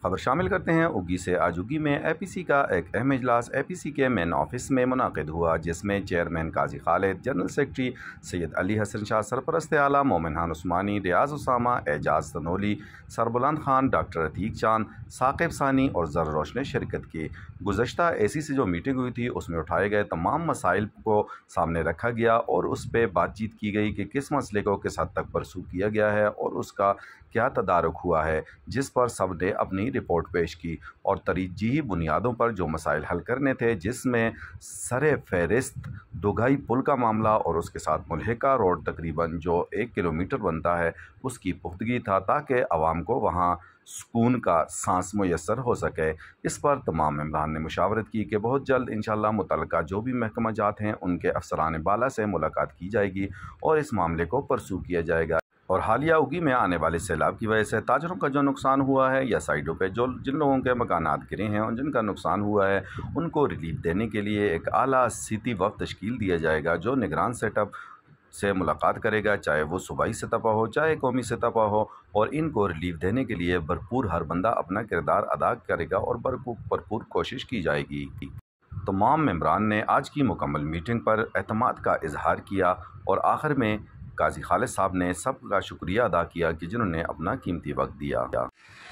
خبر شامل کرتے ہیں اگی سے۔ آج اگی میں اے پی سی کا ایک اہم اجلاس اے پی سی کے مین آفس میں منعقد ہوا، جس میں چیئرمین قاضی خالد، جنرل سیکرٹری سید علی حسن شاہ، سرپرست اعلیٰ مومن خان عثمانی، ریاض اسامہ، اعجاز تنولی، سربلند خان، ڈاکٹر عتیق چاند، ثاقب ثانی اور زر روش نے شرکت کی۔ گزشتہ اے سی سے جو میٹنگ ہوئی تھی اس میں اٹھائے گئے تمام مسائل کو سامنے رکھا گیا اور اس پہ بات چیت کی گئی کہ کس مسئلے کو کس حد تک پرسو کیا گیا ہے اور اس کا کیا تدارک ہوا ہے، جس پر سب نے اپنی رپورٹ پیش کی اور ترجیحی بنیادوں پر جو مسائل حل کرنے تھے، جس میں سر فہرست دوگائی پل کا معاملہ اور اس کے ساتھ ملحقہ روڈ تقریباً جو 1 کلومیٹر بنتا ہے اس کی پختگی تھا، تاکہ عوام کو وہاں سکون کا سانس میسر ہو سکے۔ اس پر تمام ممبران نے مشاورت کی کہ بہت جلد انشاءاللہ متعلقہ جو بھی محکمہ جات ہیں ان کے افسران بالا سے ملاقات کی جائے گی اور اس معاملے کو پرسو کیا جائے گا۔ اور حالیہ اگی میں آنے والے سیلاب کی وجہ سے تاجروں کا جو نقصان ہوا ہے یا سائڈوں پہ جن لوگوں کے مکانات گرے ہیں اور جن کا نقصان ہوا ہے ان کو ریلیف دینے کے لیے ایک اعلیٰ سطحی وفد تشکیل دیا جائے گا، جو نگران سیٹ اپ سے ملاقات کرے گا، چاہے وہ صوبائی سطح پر ہو چاہے قومی سطح پر ہو، اور ان کو ریلیف دینے کے لیے بھرپور ہر بندہ اپنا کردار ادا کرے گا اور بھرپور کوشش کی جائے گی۔ تمام ممبران نے آج کی مکمل میٹنگ پر اعتماد کا اظہار کیا اور آخر میں قاضی خالد صاحب نے سب کا شکریہ ادا کیا کہ جنہوں نے اپنا قیمتی وقت دیا،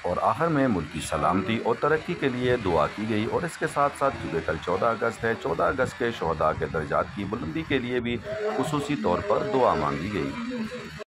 اور آخر میں ملک کی سلامتی اور ترقی کے لیے دعا کی گئی۔ اور اس کے ساتھ ساتھ چونکہ کل 14 اگست ہے، 14 اگست کے شہداء کے درجات کی بلندی کے لیے بھی خصوصی طور پر دعا مانگی گئی۔